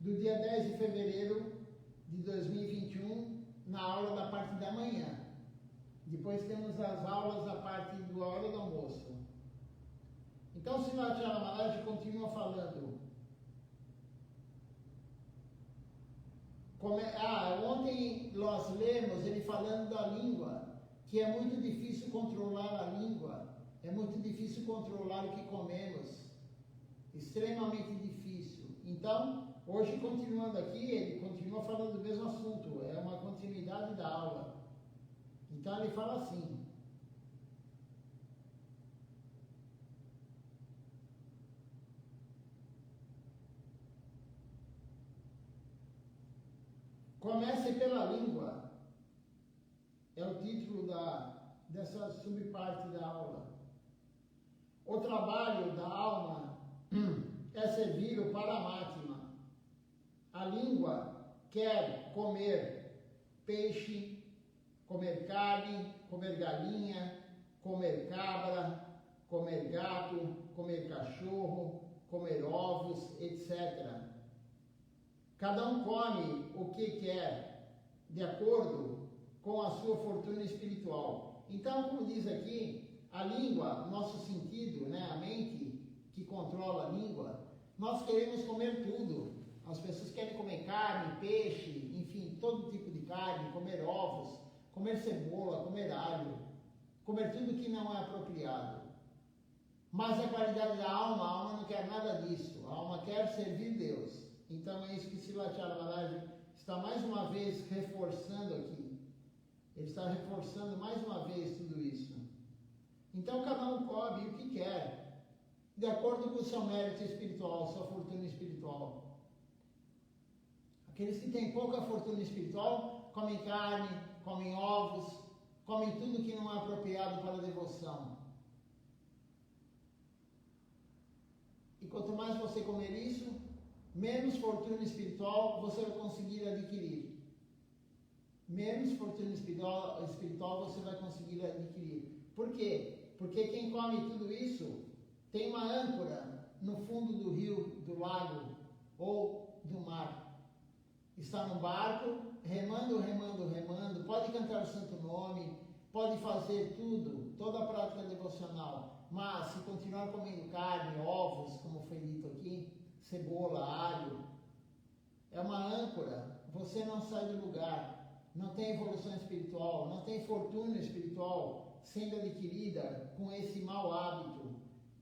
do dia 10 de fevereiro de 2021, na aula da parte da manhã. Depois temos as aulas da parte da hora do almoço. Então, o Srimad Maharaj continua falando. Ontem nós lemos ele falando da língua, que é muito difícil controlar a língua, é muito difícil controlar o que comemos, extremamente difícil. Então, hoje continuando aqui, ele continua falando do mesmo assunto, é uma continuidade da aula. Então ele fala assim: comece pela língua, é o título dessa subparte da aula. O trabalho da alma é servir o Paramatma. A língua quer comer peixe, comer carne, comer galinha, comer cabra, comer gato, comer cachorro, comer ovos, etc. Cada um come o que quer, de acordo com a sua fortuna espiritual. Então, como diz aqui, a língua, nosso sentido, a mente que controla a língua, nós queremos comer tudo. As pessoas querem comer carne, peixe, enfim, todo tipo de carne, comer ovos, comer cebola, comer alho, comer tudo que não é apropriado. Mas a qualidade da alma, a alma não quer nada disso. A alma quer servir Deus. Então é isso que Srila Maharaj está mais uma vez reforçando aqui. Ele está reforçando mais uma vez tudo isso. Então cada um come o que quer, de acordo com o seu mérito espiritual, sua fortuna espiritual. Aqueles que têm pouca fortuna espiritual comem carne, comem ovos, comem tudo que não é apropriado para a devoção. E quanto mais você comer isso, menos fortuna espiritual você vai conseguir adquirir. Menos fortuna espiritual você vai conseguir adquirir. Por quê? Porque quem come tudo isso tem uma âncora no fundo do rio, do lago ou do mar. Está no barco, remando, remando, remando, pode cantar o santo nome, pode fazer tudo, toda a prática devocional, mas se continuar comendo carne, ovos, como foi dito aqui, cebola, alho, é uma âncora, você não sai do lugar, não tem evolução espiritual, não tem fortuna espiritual sendo adquirida com esse mau hábito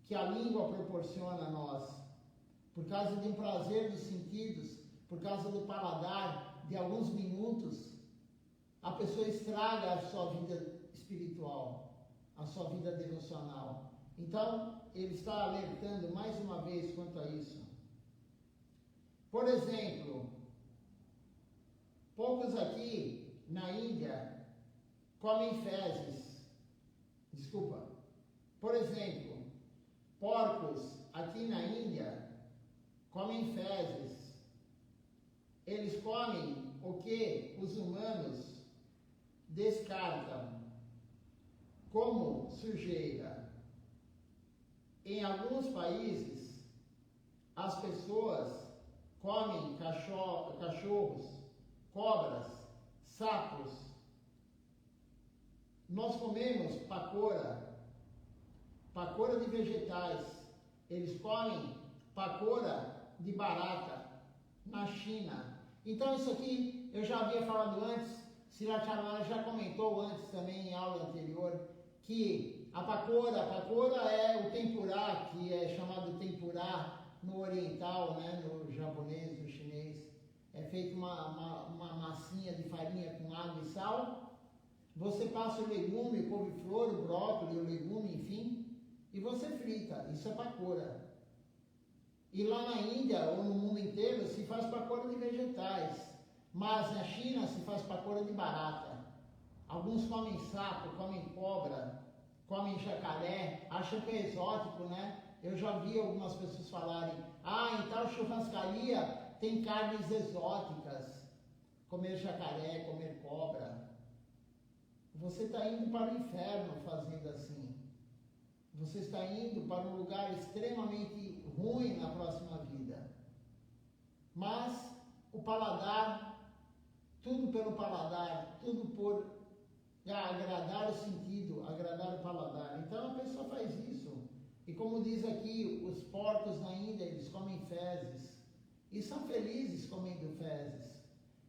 que a língua proporciona a nós, por causa de um prazer dos sentidos, por causa do paladar de alguns minutos, a pessoa estraga a sua vida espiritual, a sua vida devocional. Então, ele está alertando mais uma vez quanto a isso. Por exemplo, poucos aqui na Índia comem fezes. Por exemplo, porcos aqui na Índia comem fezes. Eles comem o que os humanos descartam como sujeira. Em alguns países, as pessoas comem cachorros, cobras, sapos. Nós comemos pacoura de vegetais. Eles comem pacoura de barata na China. Então isso aqui eu já havia falado antes, Srila já comentou antes também em aula anterior, que a pacoura é o tempurá, que é chamado tempurá no oriental, no japonês, no chinês. É feito uma massinha de farinha com água e sal. Você passa o legume, o couve-flor, o brócolis, o legume, enfim, e você frita. Isso é pacoura. E lá na Índia, ou no mundo inteiro, se faz pacoura de vegetais. Mas na China se faz pacoura de barata. Alguns comem sapo, comem cobra, comem jacaré, acham que é exótico, Eu já vi algumas pessoas falarem, em tal churrascaria tem carnes exóticas. Comer jacaré, comer cobra. Você está indo para o inferno fazendo assim. Você está indo para um lugar extremamente ruim na próxima vida. mas o paladar, tudo pelo paladar, tudo por agradar o sentido, agradar o paladar. Então a pessoa faz isso. E como diz aqui, os porcos na Índia, eles comem fezes. E são felizes comendo fezes.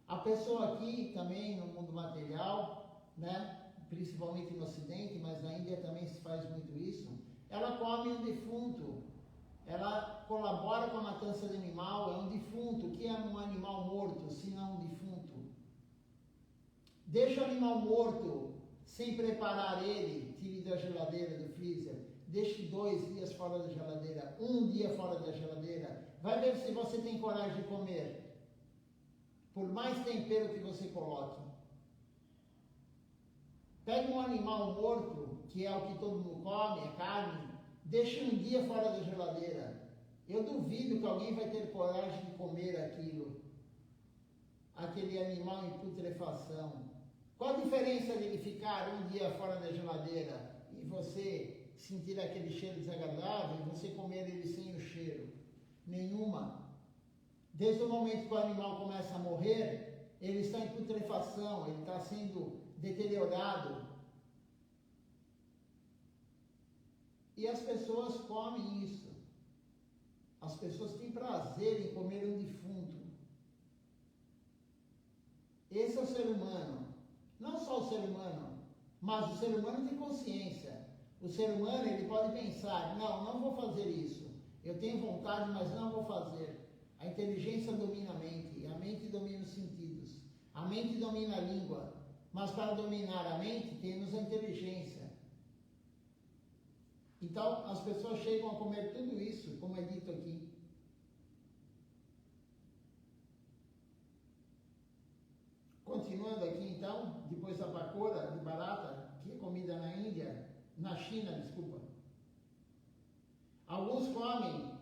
A pessoa aqui também, no mundo material, né, principalmente no Ocidente, mas na Índia também se faz muito isso, ela come um defunto. Ela colabora com a matança de animal, é um defunto. O que é um animal morto, se não um defunto? Deixa o animal morto, sem preparar ele, tire da geladeira, do freezer. Deixe 2 dias fora da geladeira, 1 dia fora da geladeira. Vai ver se você tem coragem de comer. Por mais tempero que você coloque. Pegue um animal morto, que é o que todo mundo come, é carne. Deixe 1 dia fora da geladeira. Eu duvido que alguém vai ter coragem de comer aquilo. Aquele animal em putrefação. Qual a diferença de ele ficar 1 dia fora da geladeira e você sentir aquele cheiro desagradável e você comer ele sem o cheiro? Nenhuma. Desde o momento que o animal começa a morrer, ele está em putrefação, ele está sendo deteriorado. E as pessoas comem isso. As pessoas têm prazer em comer um defunto. Esse é o ser humano. Não só o ser humano, mas o ser humano tem consciência. O ser humano, ele pode pensar, não vou fazer isso. Eu tenho vontade, mas não vou fazer. A inteligência domina a mente domina os sentidos. A mente domina a língua. Mas para dominar a mente, temos a inteligência. Então, as pessoas chegam a comer tudo isso, como é dito aqui. Continuando aqui então, depois da pakora de barata, que é comida na Índia, na China, desculpa. Alguns comem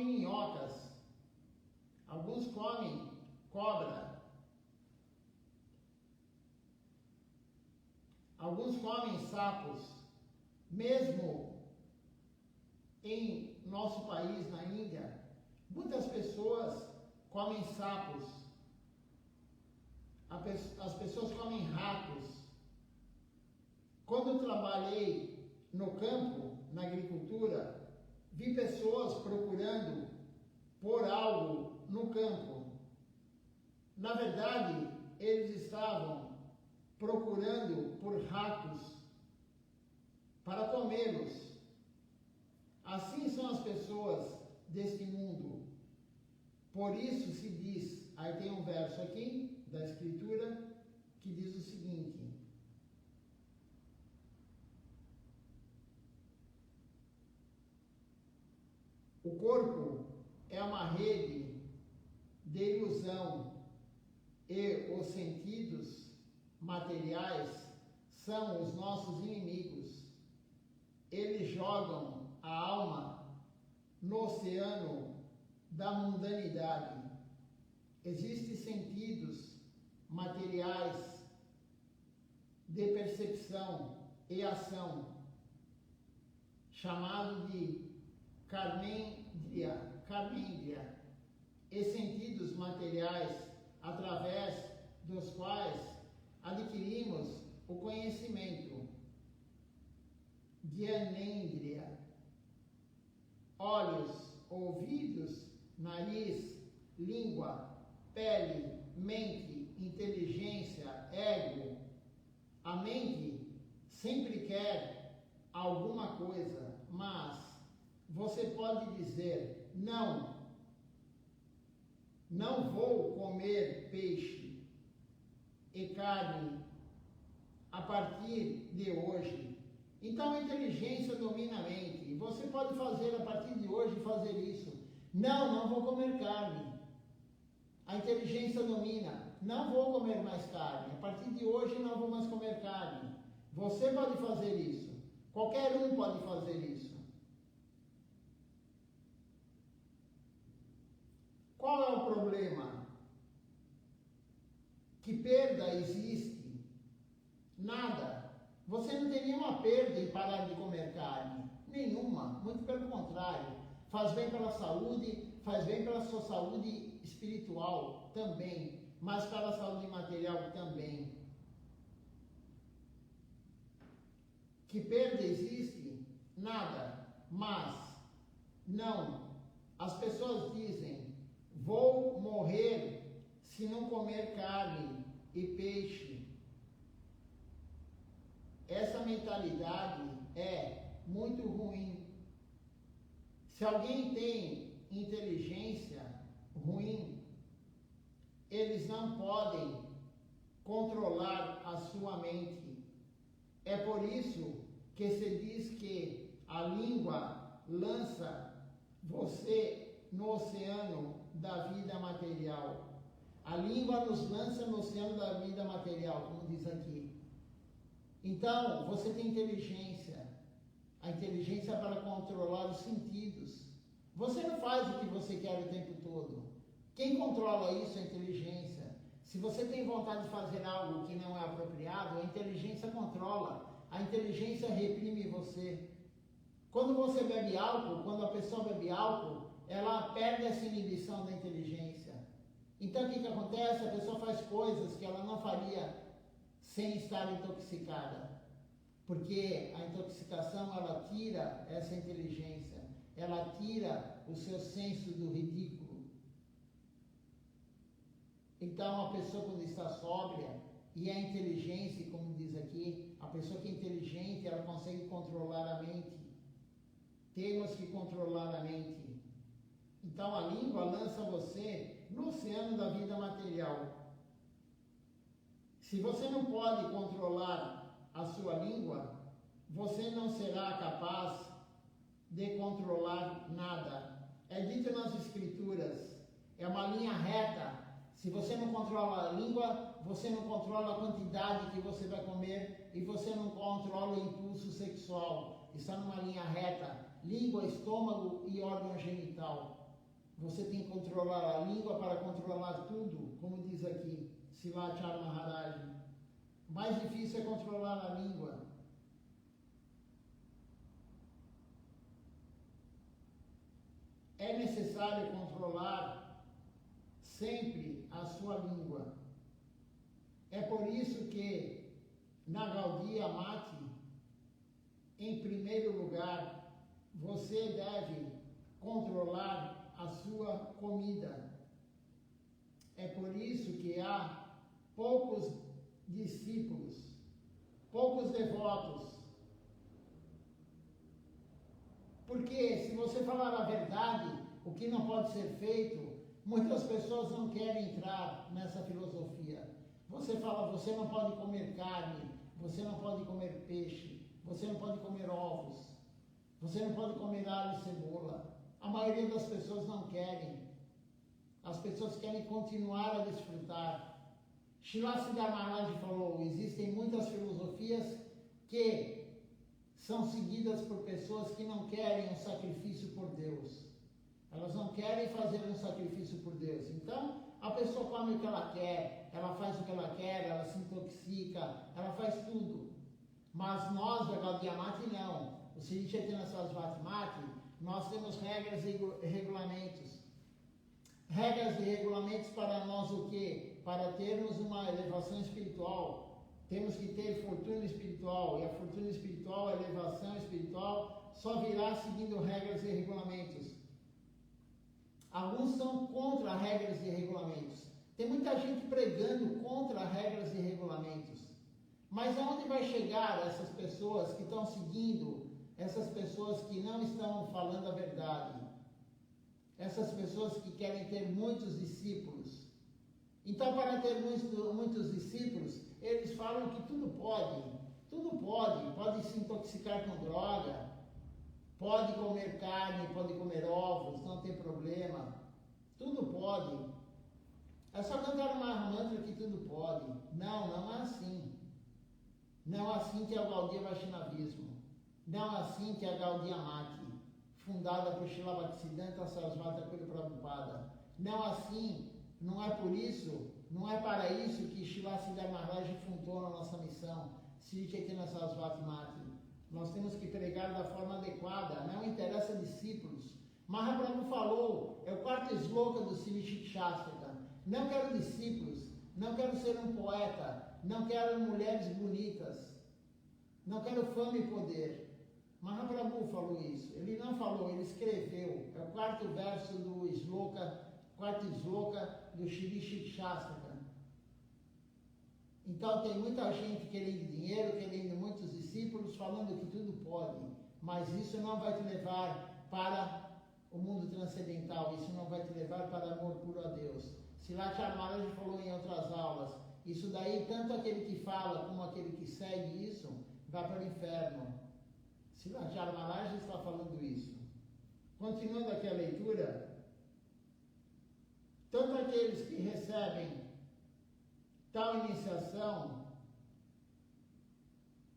minhocas, alguns comem cobra, alguns comem sapos. Mesmo em nosso país, na Índia, muitas pessoas comem sapos, as pessoas comem ratos. Quando eu trabalhei no campo, na agricultura, vi pessoas procurando por algo no campo. Na verdade, eles estavam procurando por ratos para comê-los. Assim são as pessoas deste mundo. Por isso se diz, aí tem um verso aqui da Escritura que diz o seguinte: o corpo é uma rede de ilusão e os sentidos materiais são os nossos inimigos. Eles jogam a alma no oceano da mundanidade. Existem sentidos materiais de percepção e ação, chamado de karmendriya, e sentidos materiais através dos quais adquirimos o conhecimento, Gyanendriya, olhos, ouvidos, nariz, língua, pele, mente, inteligência, ego. A mente sempre quer alguma coisa, mas você pode dizer, não vou comer peixe e carne a partir de hoje. Então a inteligência domina a mente. Você pode fazer a partir de hoje fazer isso. Não vou comer carne. A inteligência domina. Não vou comer mais carne. A partir de hoje não vou mais comer carne. Você pode fazer isso. Qualquer um pode fazer isso. Qual é o problema? Que perda existe? Nada. Você não tem nenhuma perda em parar de comer carne. Nenhuma. Muito pelo contrário. faz bem pela saúde, faz bem pela sua saúde espiritual também, mas para a saúde material também. Que perda existe? Nada. Mas, não. As pessoas dizem, vou morrer se não comer carne e peixe. Essa mentalidade é muito ruim. Se alguém tem inteligência ruim, eles não podem controlar a sua mente. É por isso que se diz que a língua lança você no oceano da vida material. A língua nos lança no oceano da vida material, como diz aqui. Então, você tem inteligência. A inteligência é para controlar os sentidos. Você não faz o que você quer o tempo todo. Quem controla isso é a inteligência. Se você tem vontade de fazer algo que não é apropriado, a inteligência controla. A inteligência reprime você. Quando você bebe álcool, quando a pessoa bebe álcool, ela perde essa inibição da inteligência. Então o que acontece? A pessoa faz coisas que ela não faria sem estar intoxicada. Porque a intoxicação, ela tira essa inteligência. Ela tira o seu senso do ridículo. Então a pessoa, quando está sóbria, e a inteligência, como diz aqui, a pessoa que é inteligente, ela consegue controlar a mente. Temos que controlar a mente. Então a língua lança você no oceano da vida material. Se você não pode controlar a sua língua, você não será capaz de controlar nada. É dito nas Escrituras, é uma linha reta. Se você não controla a língua, você não controla a quantidade que você vai comer e você não controla o impulso sexual. Está numa linha reta. Língua, estômago e órgão genital. Você tem que controlar a língua para controlar tudo, como diz aqui, Silachar Maharaj. Mais difícil é controlar a língua. É necessário controlar sempre a sua língua. É por isso que na Gaudiya Mati, em primeiro lugar, você deve controlar a sua comida. É por isso que há poucos discípulos, poucos devotos. Porque se você falar a verdade, o que não pode ser feito, muitas pessoas não querem entrar nessa filosofia. Você fala, você não pode comer carne, você não pode comer peixe, você não pode comer ovos, você não pode comer alho e cebola. A maioria das pessoas não querem. As pessoas querem continuar a desfrutar. Srila Siddhar Maharaj falou, existem muitas filosofias que são seguidas por pessoas que não querem um sacrifício por Deus. Elas não querem fazer um sacrifício por Deus. Então, a pessoa come o que ela quer, ela faz o que ela quer, ela se intoxica, ela faz tudo. Mas nós, da Gaudiya Mati, não. O Sri Chaitanya Sarasvati Mati, nós temos regras e regulamentos. Regras e regulamentos para nós o quê? Para termos uma elevação espiritual. Temos que ter fortuna espiritual. E a fortuna espiritual, a elevação espiritual, só virá seguindo regras e regulamentos. Alguns são contra regras e regulamentos. Tem muita gente pregando contra regras e regulamentos. Mas aonde vai chegar essas pessoas que estão seguindo, essas pessoas que não estão falando a verdade? Essas pessoas que querem ter muitos discípulos. Então, para ter muitos discípulos, eles falam que tudo pode se intoxicar com droga, pode comer carne, pode comer ovos, não tem problema, tudo pode. É só cantar uma mantra que tudo pode. Não é assim. Não é assim que é o Gaudiya Vaishnavismo. Não é assim que é a Gaudiya Mati, fundada por Srila Bhaktisiddhanta Sarasvati Thakur Prabhupada. Não é assim, não é por isso, não é para isso que Srila Siddhar Maharaj fundou a nossa missão, Sri Chaitanya Sarasvati Mati. Nós temos que pregar da forma adequada, não interessa discípulos, Mahaprabhu falou, é o quarto sloka do Sri Shastra. Não quero discípulos, não quero ser um poeta, não quero mulheres bonitas, não quero fama e poder. Mahaprabhu falou isso. Ele não falou, ele escreveu. É o quarto verso do sloka, quarto sloka do Sri Shastra. Então tem muita gente querendo dinheiro, querendo muitos discípulos, falando que tudo pode, mas isso não vai te levar para o mundo transcendental, isso não vai te levar para amor puro a Deus. Silatya Maharaj falou em outras aulas, isso daí, tanto aquele que fala como aquele que segue isso, vai para o inferno. Silatya Maharaj está falando isso. Continuando aqui a leitura, tanto aqueles que recebem tal iniciação,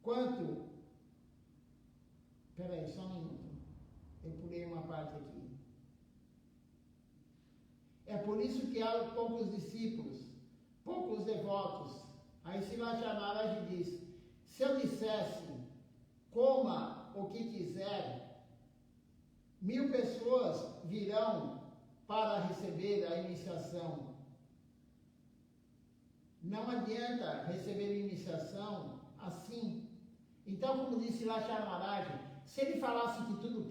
quanto... Espera aí, só um minuto. Eu pulei uma parte aqui. É por isso que há poucos discípulos, poucos devotos. Aí Silatya Maharaj diz, se eu dissesse, coma o que quiser, 1000 pessoas virão para receber a iniciação. Não adianta receber iniciação assim. Então, como disse Silatya Maharaj, se ele falasse que tudo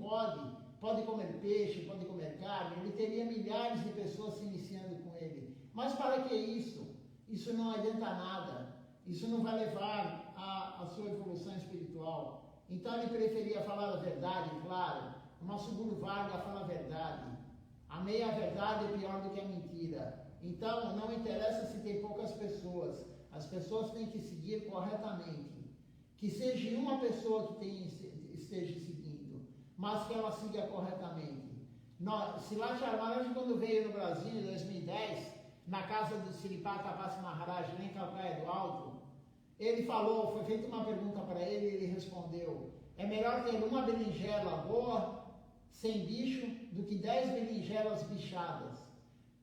pode comer peixe, pode comer carne, ele teria milhares de pessoas se iniciando com ele. Mas para que isso? Isso não adianta nada. Isso não vai levar à sua evolução espiritual. Então ele preferia falar a verdade, claro. O nosso Guru Varga fala a verdade. A meia-verdade é pior do que a mentira. Então, não interessa se tem poucas pessoas. As pessoas têm que seguir corretamente. Que seja uma pessoa que esteja seguindo, mas que ela siga corretamente. Silatya Maharaj, quando veio no Brasil em 2010, na casa do Sripata Bhakti Maharaj, lá em Calcaia do Alto, ele falou, foi feita uma pergunta para ele e ele respondeu, é melhor ter uma berinjela boa, sem bicho, do que 10 berinjelas bichadas.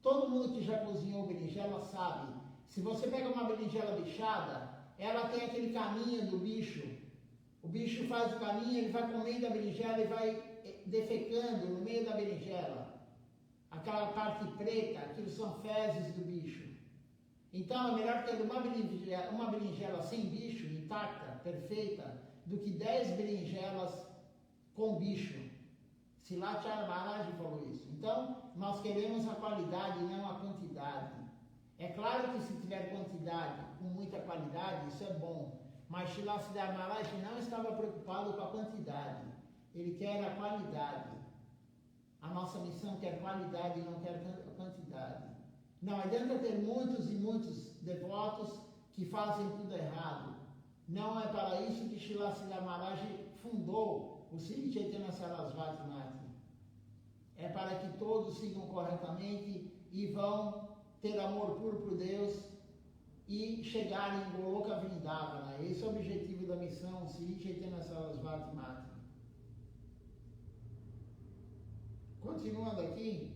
Todo mundo que já cozinhou berinjela sabe, se você pega uma berinjela bichada, ela tem aquele caminho do bicho. O bicho faz o caminho, ele vai comendo a berinjela e vai defecando no meio da berinjela. Aquela parte preta, aquilo são fezes do bicho. Então é melhor ter uma berinjela sem bicho, intacta, perfeita, do que 10 berinjelas com bicho. Silatya Maharaj falou isso. Então, nós queremos a qualidade e não a quantidade. É claro que se tiver quantidade com muita qualidade, isso é bom. Mas Silatya Maharaj não estava preocupado com a quantidade. Ele quer a qualidade. A nossa missão quer qualidade e não quer quantidade. Não adianta ter muitos e muitos devotos que fazem tudo errado. Não é para isso que Silatya Maharaj fundou o Sri Chaitanya Sarasvati Mati. É para que todos sigam corretamente e vão ter amor puro por Deus e chegarem em Goloka Vrindavana. Esse é o objetivo da missão Sri Chaitanya Sarasvati Mati. Continuando aqui,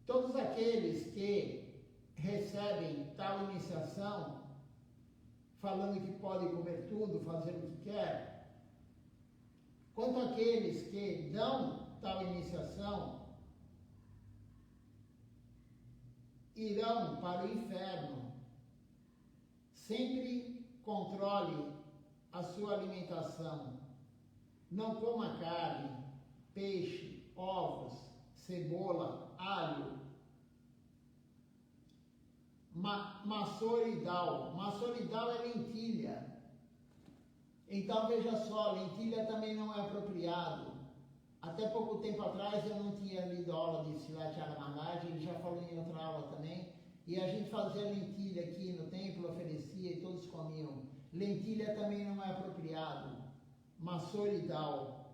todos aqueles que recebem tal iniciação, falando que pode comer tudo, fazer o que quer, quanto aqueles que dão tal iniciação, irão para o inferno. Sempre controle a sua alimentação. Não coma carne, peixe, ovos, cebola, alho, maçoridal. Maçoridal é lentilha. Então veja só, lentilha também não é apropriado. Até pouco tempo atrás eu não tinha lido a aula de Silatya Maharaj, ele já falou em outra aula também, e a gente fazia lentilha aqui no templo, oferecia e todos comiam. Lentilha também não é apropriado. Maçoridal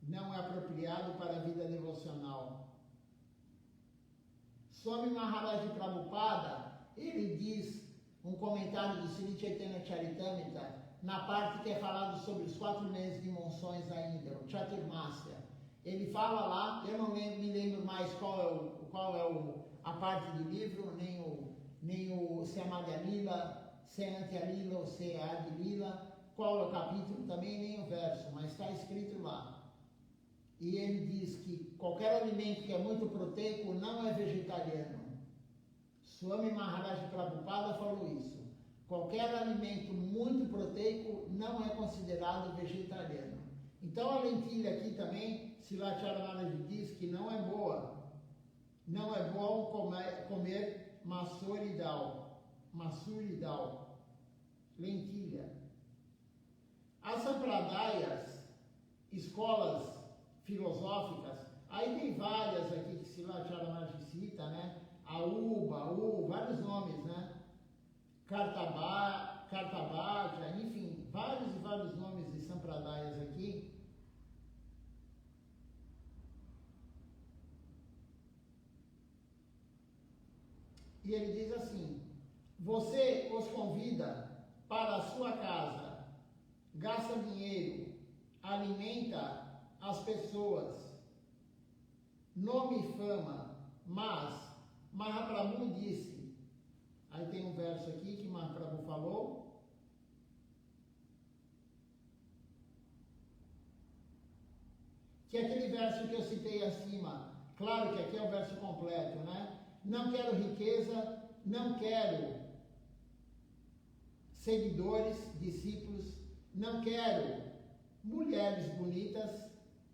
não é apropriado para a vida devocional. Swami Maharaj Prabhupada, ele diz, um comentário do Sri Chaitanya Charitamrita, na parte que é falado sobre os 4 meses de monções ainda, o Chaturmasya. Ele fala lá, eu não me lembro mais qual é a parte do livro, nem o se é Madhya Lila, se é Antya Lila ou se é Adi Lila, qual é o capítulo também, nem o verso, mas está escrito lá. E ele diz que qualquer alimento que é muito proteico não é vegetariano. Swami Maharaj Prabhupada falou isso. Qualquer alimento muito proteico não é considerado vegetariano. Então a lentilha aqui também, Srila Maharaj diz que não é boa. Não é bom comer maçor e dal, lentilha. As sampradayas, escolas filosóficas, aí tem várias aqui que Srila Maharaj cita, né? Aú, vários nomes, né? Kartabhaja, enfim, vários e vários nomes de sampradayas aqui. E ele diz assim: você os convida para a sua casa, gasta dinheiro, alimenta as pessoas, nome e fama, mas Mahaprabhu disse, aí tem um verso aqui que Mahaprabhu falou, que é aquele verso que eu citei acima, claro que aqui é o verso completo, né? Não quero riqueza, não quero seguidores, discípulos, não quero mulheres bonitas,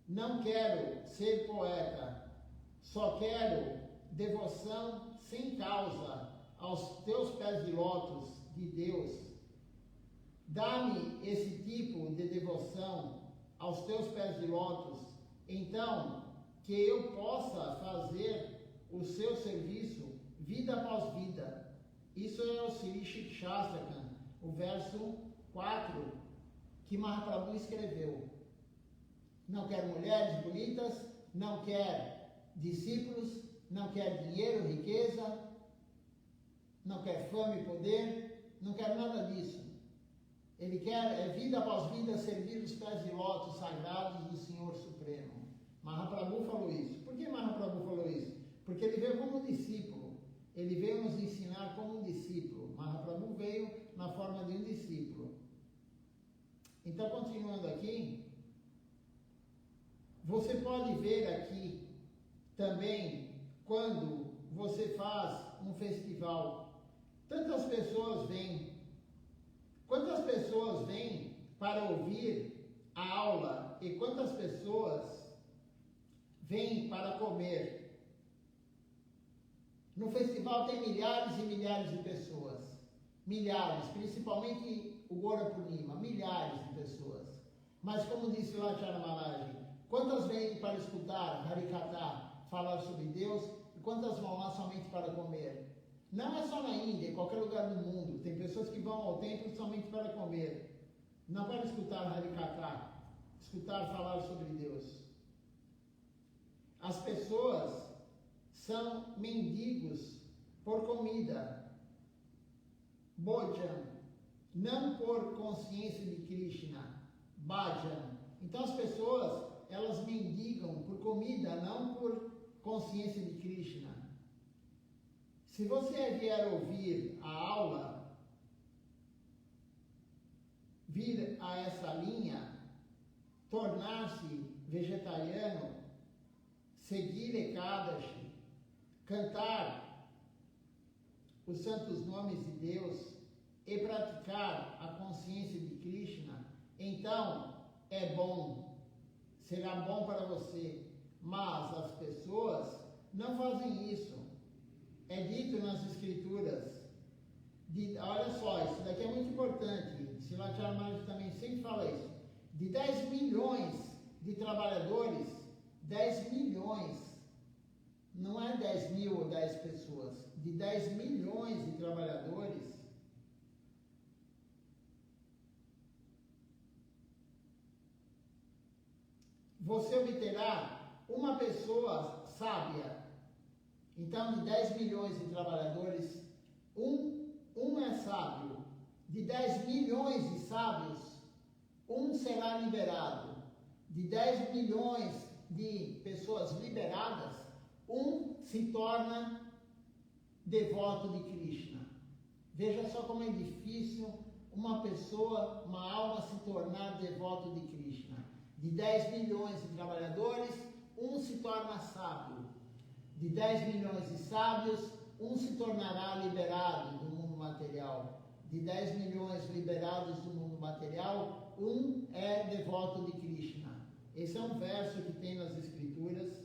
não quero ser poeta, só quero devoção sem causa aos teus pés de lótus de Deus. Dá-me esse tipo de devoção aos teus pés de lótus, então que eu possa fazer o seu serviço vida após vida. Isso é o Sri Shastakam, o verso 4 que Mahaprabhu escreveu. Não quer mulheres bonitas, não quer discípulos, não quer dinheiro, riqueza, não quer fama e poder, não quer nada disso. Ele quer, vida após vida, servir os pés de lótus sagrados do Senhor Supremo. Mahaprabhu falou isso. Por que Mahaprabhu falou isso? Porque ele veio como discípulo. Ele veio nos ensinar como um discípulo. Mahaprabhu veio na forma de um discípulo. Então, continuando aqui, você pode ver aqui também, quando você faz um festival, tantas pessoas vêm. Quantas pessoas vêm para ouvir a aula e quantas pessoas vêm para comer? No festival tem milhares e milhares de pessoas. Milhares, principalmente o Gora Purnima, milhares de pessoas. Mas como disse lá Acharya Maharaj, quantas vêm para escutar Harikatha falar sobre Deus e quantas vão lá somente para comer? Não é só na Índia, em qualquer lugar do mundo. Tem pessoas que vão ao templo somente para comer. Não para escutar Harikatha, escutar falar sobre Deus. As pessoas são mendigos por comida. Bhojan, não por consciência de Krishna. Bhajan. Então as pessoas, elas mendigam por comida, não por consciência de Krishna. Se você vier ouvir a aula, vir a essa linha, tornar-se vegetariano, seguir Ekadashi, cantar os santos nomes de Deus e praticar a consciência de Krishna, então é bom, será bom para você. Mas as pessoas não fazem isso. É dito nas escrituras, olha só, isso daqui é muito importante, Srila Acharya também sempre fala isso, de 10 milhões de trabalhadores, 10 milhões, não é 10 mil ou 10 pessoas, de 10 milhões de trabalhadores, você obterá uma pessoa sábia. Então, de 10 milhões de trabalhadores, um é sábio. De 10 milhões de sábios, um será liberado. De 10 milhões de pessoas liberadas, um se torna devoto de Krishna. Veja só como é difícil uma pessoa, uma alma se tornar devoto de Krishna? De 10 milhões de trabalhadores, um se torna sábio. De 10 milhões de sábios, um se tornará liberado do mundo material. De 10 milhões liberados do mundo material, um é devoto de Krishna. Esse é um verso que tem nas Escrituras,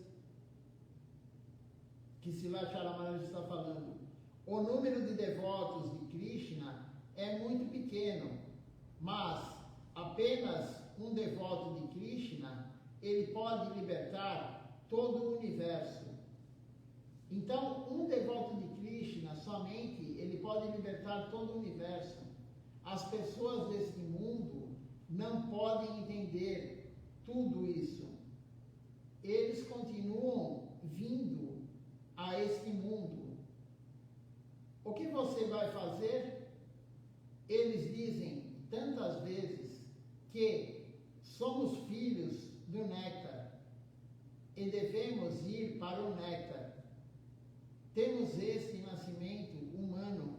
que Srila Charamana está falando. O número de devotos de Krishna é muito pequeno, mas apenas um devoto de Krishna, ele pode libertar todo o universo. Então, um devoto de Krishna, somente, ele pode libertar todo o universo. As pessoas deste mundo não podem entender tudo isso. Eles continuam vindo a este mundo. O que você vai fazer? Eles dizem tantas vezes que somos filhos do néctar e devemos ir para o néctar. Temos este nascimento humano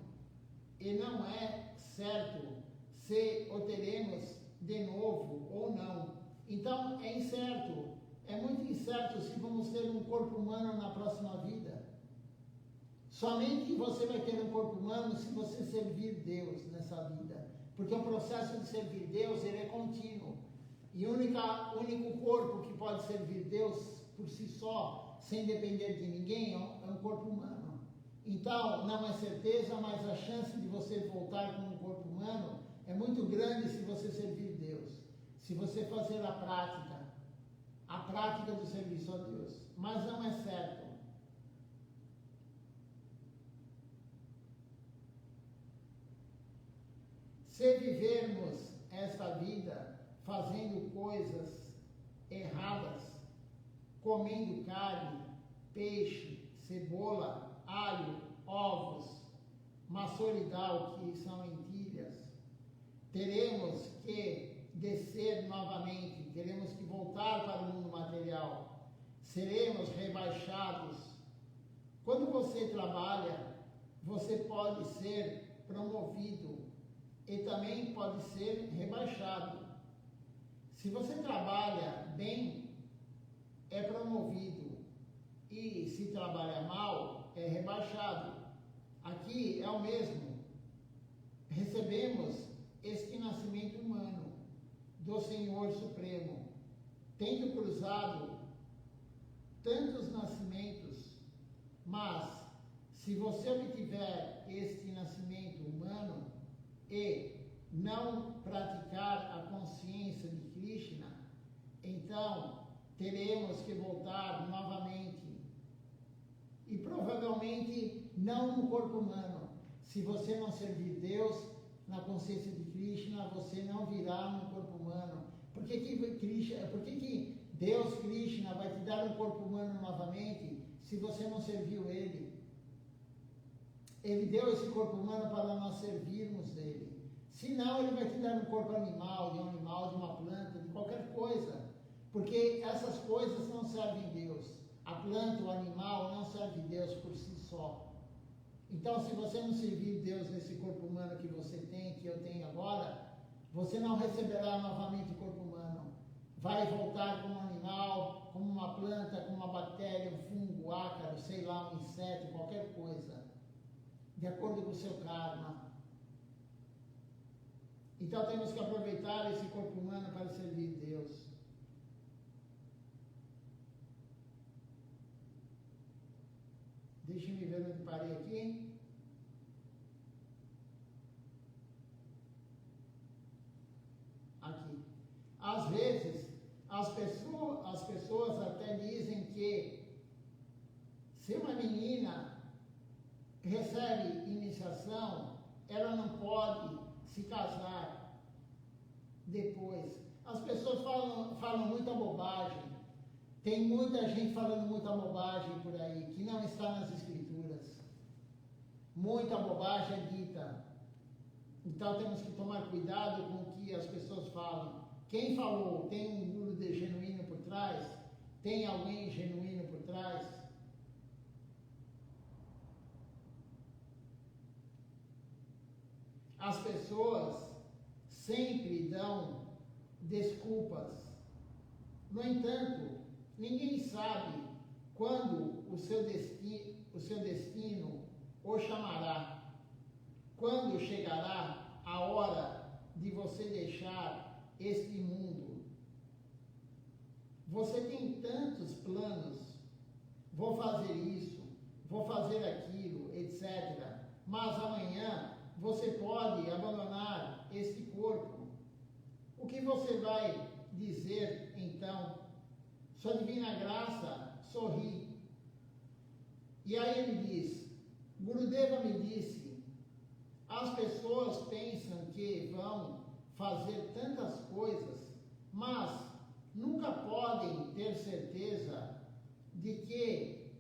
e não é certo se o teremos de novo ou não. Então é incerto, é muito incerto se vamos ter um corpo humano na próxima vida. Somente você vai ter um corpo humano se você servir Deus nessa vida. Porque o processo de servir Deus, ele é contínuo. E o único corpo que pode servir Deus por si só, sem depender de ninguém, é um corpo humano. Então, não é certeza, mas a chance de você voltar com um corpo humano é muito grande se você servir Deus. Se você fazer a prática do serviço a Deus. Mas não é certo. Se vivermos esta vida fazendo coisas erradas, comendo carne, peixe, cebola, alho, ovos, maçoridal, que são lentilhas, teremos que descer novamente, teremos que voltar para o mundo material, seremos rebaixados. Quando você trabalha, você pode ser promovido e também pode ser rebaixado. Se você trabalha bem, é promovido, e se trabalha mal, é rebaixado. Aqui é o mesmo. Recebemos este nascimento humano do Senhor Supremo, tendo cruzado tantos nascimentos, mas se você obtiver este nascimento humano e não praticar a consciência de Krishna, então teremos que voltar novamente. E provavelmente não no corpo humano. Se você não servir Deus na consciência de Krishna, você não virá no corpo humano. Por que Deus, Krishna, vai te dar um corpo humano novamente se você não serviu Ele? Ele deu esse corpo humano para nós servirmos Ele. Se não, Ele vai te dar um corpo animal, de um animal, de uma planta, de qualquer coisa. Porque essas coisas não servem Deus. A planta, o animal, não serve Deus por si só. Então, se você não servir Deus nesse corpo humano que você tem, que eu tenho agora, você não receberá novamente o corpo humano. Vai voltar como um animal, como uma planta, como uma bactéria, um fungo, ácaro, sei lá, um inseto, qualquer coisa. De acordo com o seu karma. Então, temos que aproveitar esse corpo humano para servir Deus. Deixa-me ver onde parei aqui. Aqui. Às vezes, as pessoas até dizem que se uma menina recebe iniciação, ela não pode se casar depois. As pessoas falam muita bobagem. Tem muita gente falando muita bobagem por aí, que não está nas Escrituras. Muita bobagem é dita. Então temos que tomar cuidado com o que as pessoas falam. Quem falou? Tem um guru de genuíno por trás? Tem alguém genuíno por trás? As pessoas dão desculpas. No entanto, ninguém sabe quando o seu destino o chamará, quando chegará a hora de você deixar este mundo. Você tem tantos planos, vou fazer isso, vou fazer aquilo, etc. Mas amanhã você pode abandonar este corpo. O que você vai dizer então? Sua divina graça sorri. E aí ele diz, Gurudeva me disse, as pessoas pensam que vão fazer tantas coisas, mas nunca podem ter certeza de que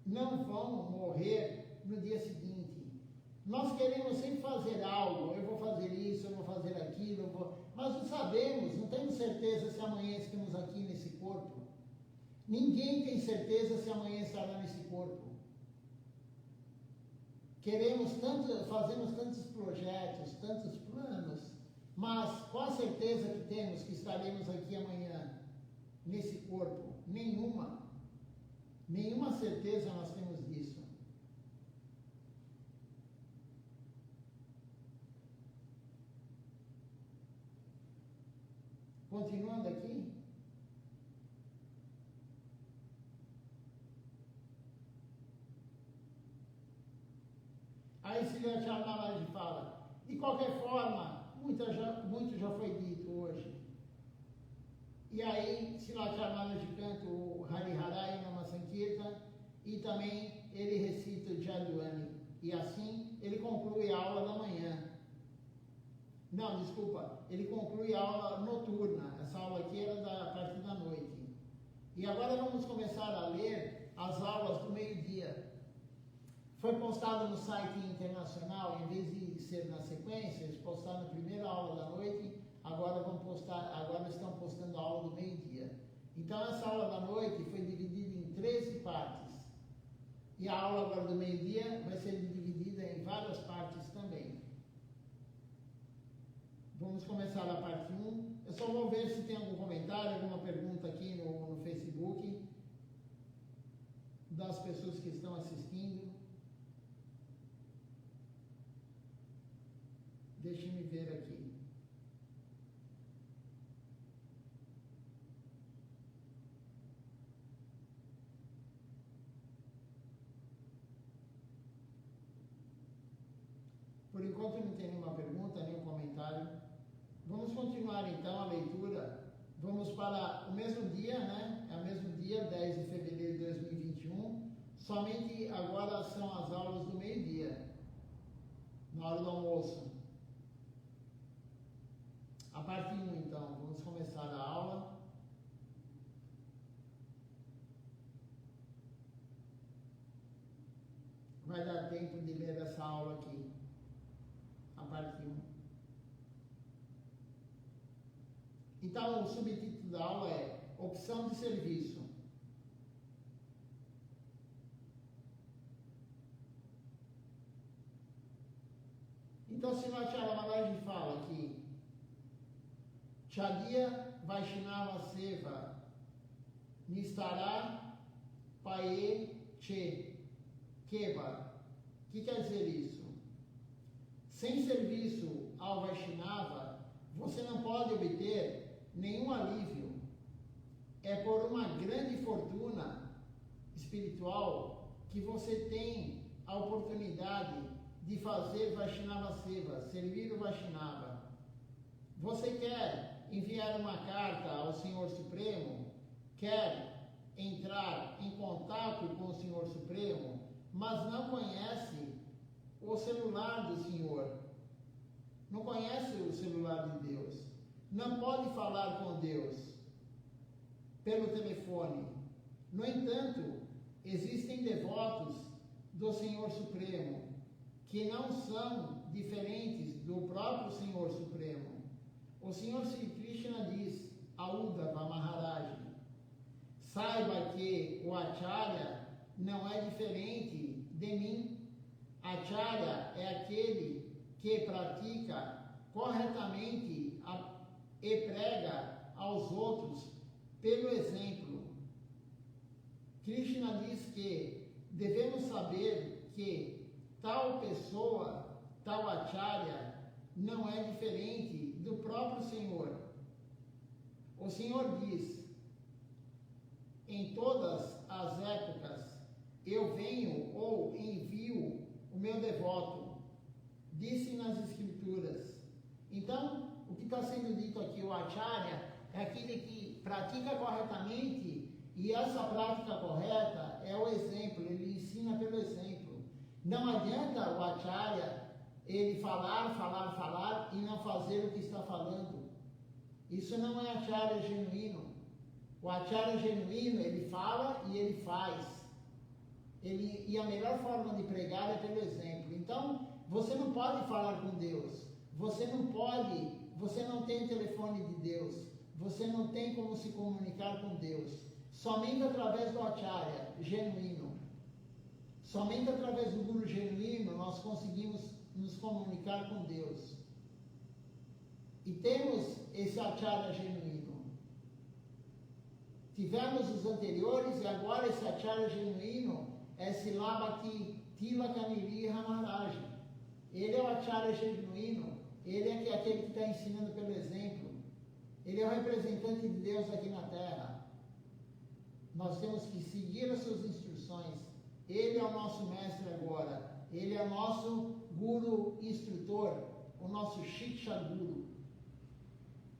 não vão morrer no dia seguinte. Nós queremos sempre fazer algo, eu vou fazer isso, eu vou fazer aquilo, mas não sabemos, não temos certeza se amanhã estamos aqui nesse corpo. Ninguém tem certeza se amanhã estará nesse corpo. Fazemos tantos projetos, tantos planos, mas qual a certeza que temos que estaremos aqui amanhã nesse corpo? Nenhuma. Nenhuma certeza nós temos disso. Continuando aqui. Aí Sri Chamaraj fala, de qualquer forma, muito já foi dito hoje. E aí Sri Chamaraj canta o Hariharai Nama Sankirtan e também ele recita o Jadwani. E assim ele conclui a aula da manhã. Não, desculpa, ele conclui a aula noturna. Essa aula aqui era a partir da noite. E agora vamos começar a ler as aulas do meio-dia. Foi postado no site internacional, em vez de ser na sequência, eles postaram na primeira aula da noite, agora estão postando a aula do meio-dia. Então essa aula da noite foi dividida em 13 partes. E a aula agora do meio-dia vai ser dividida em várias partes também. Vamos começar a parte 1. Eu só vou ver se tem algum comentário, alguma pergunta aqui no Facebook das pessoas que estão assistindo. Deixe-me ver aqui. Por enquanto não tem nenhuma pergunta, nenhum comentário. Vamos continuar então a leitura. Vamos para o mesmo dia, né? É o mesmo dia, 10 de fevereiro de 2021. Somente agora são as aulas do meio-dia, na hora do almoço. A parte 1, então, vamos começar a aula. Vai dar tempo de ler essa aula aqui. A parte 1. Então, o subtítulo da aula é Opção de Serviço. Então, se nós Chamaraj fala que Chadia Vaishnava Seva Nistara Pae Che Keba. O que quer dizer isso? Sem serviço ao Vaishnava, você não pode obter nenhum alívio. É por uma grande fortuna espiritual que você tem a oportunidade de fazer Vaishnava Seva, servir o Vaishnava. Você quer enviar uma carta ao Senhor Supremo, quer entrar em contato com o Senhor Supremo, mas não conhece o celular do Senhor, não conhece o celular de Deus, não pode falar com Deus pelo telefone. No entanto, existem devotos do Senhor Supremo que não são diferentes do próprio Senhor Supremo. O Senhor Sri Krishna diz a Uddhava Maharaj, saiba que o Acharya não é diferente de mim. Acharya é aquele que pratica corretamente e prega aos outros pelo exemplo. Krishna diz que devemos saber que tal pessoa, tal acharya, não é diferente do próprio Senhor. O Senhor diz: em todas as épocas eu venho ou envio o meu devoto, disse nas Escrituras. Então, o que está sendo dito aqui, o acharya, é aquele que pratica corretamente, e essa prática correta é o exemplo, ele ensina pelo exemplo. Não adianta o acharya ele falar e não fazer o que está falando. Isso não é acharya genuíno. O acharya genuíno, ele fala e ele faz. E a melhor forma de pregar é pelo exemplo. Então, você não pode falar com Deus. Você não tem o telefone de Deus. Você não tem como se comunicar com Deus. Somente através do acharya genuíno. Somente através do guru genuíno nós conseguimos nos comunicar com Deus. E temos esse acharya genuíno. Tivemos os anteriores e agora esse acharya genuíno é Silabhati Tilakaniri Maharaj. Ele é o acharya genuíno, ele é aquele que está ensinando pelo exemplo. Ele é o representante de Deus aqui na Terra. Nós temos que seguir as suas instruções. Ele é o nosso mestre agora. Ele é o nosso guru instrutor, o nosso Shiksha Guru.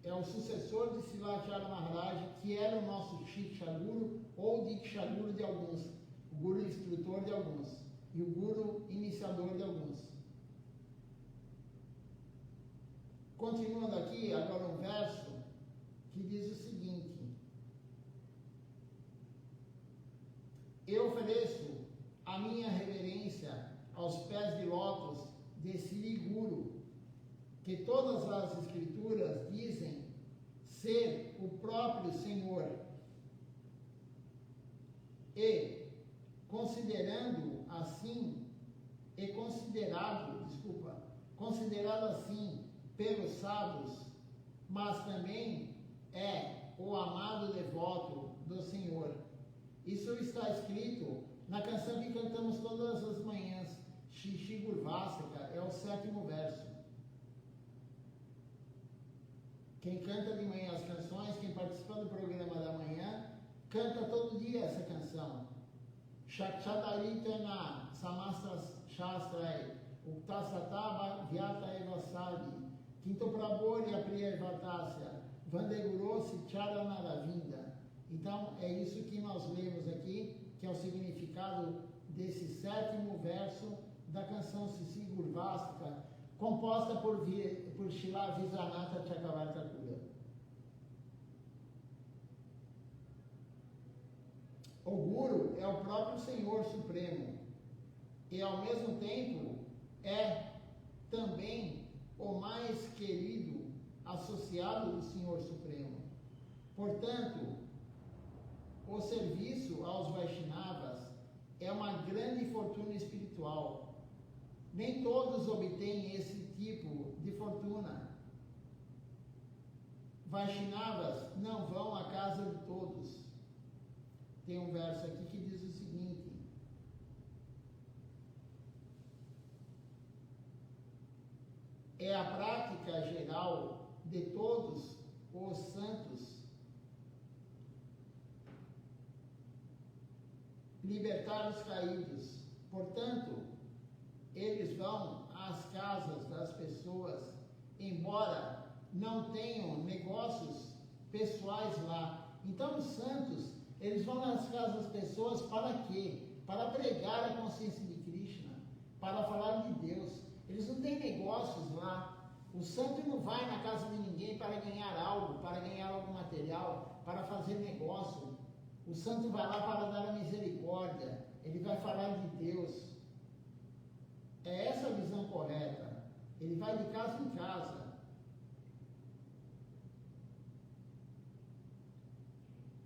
É o sucessor de Silacharya Maharaj, que era o nosso Shiksha Guru ou Diksha Guru de alguns, o guru instrutor de alguns e o guru iniciador de alguns. Continuando aqui, agora um verso que diz o seguinte: eu ofereço a minha reverência aos pés de lótus desse Guru, que todas as escrituras dizem ser o próprio Senhor. E, considerado assim pelos sábios, mas também é o amado devoto do Senhor. Isso está escrito na canção que cantamos todas as manhãs, Shishi Gurvasaka, é o 7º verso. Quem canta de manhã as canções, quem participa do programa da manhã, canta todo dia essa canção. Shakshataritana Samastas Shastrai Uktasatava Vyata Evasadi Quinto Prabori Apriya Evatasya Vandegurosi Charanaravinda. Então é isso que nós lemos aqui, que é o significado desse 7º verso da canção Sisi Gurvasaka, composta por Srila Vizanatha Chakravartakura. O Guru é o próprio Senhor Supremo e ao mesmo tempo é também o mais querido associado do Senhor Supremo. Portanto, o serviço aos Vaishnavas é uma grande fortuna espiritual. Nem todos obtêm esse tipo de fortuna. Vaishnavas não vão à casa de todos. Tem um verso aqui que diz o seguinte: é a prática geral de todos os santos libertar os caídos. Portanto, eles vão às casas das pessoas, embora não tenham negócios pessoais lá. Então, os santos, eles vão nas casas das pessoas para quê? Para pregar a consciência de Krishna, para falar de Deus. Eles não têm negócios lá. O santo não vai na casa de ninguém para ganhar algo, para ganhar algum material, para fazer negócio. O santo vai lá para dar a misericórdia, ele vai falar de Deus. É essa a visão correta. Ele vai de casa em casa.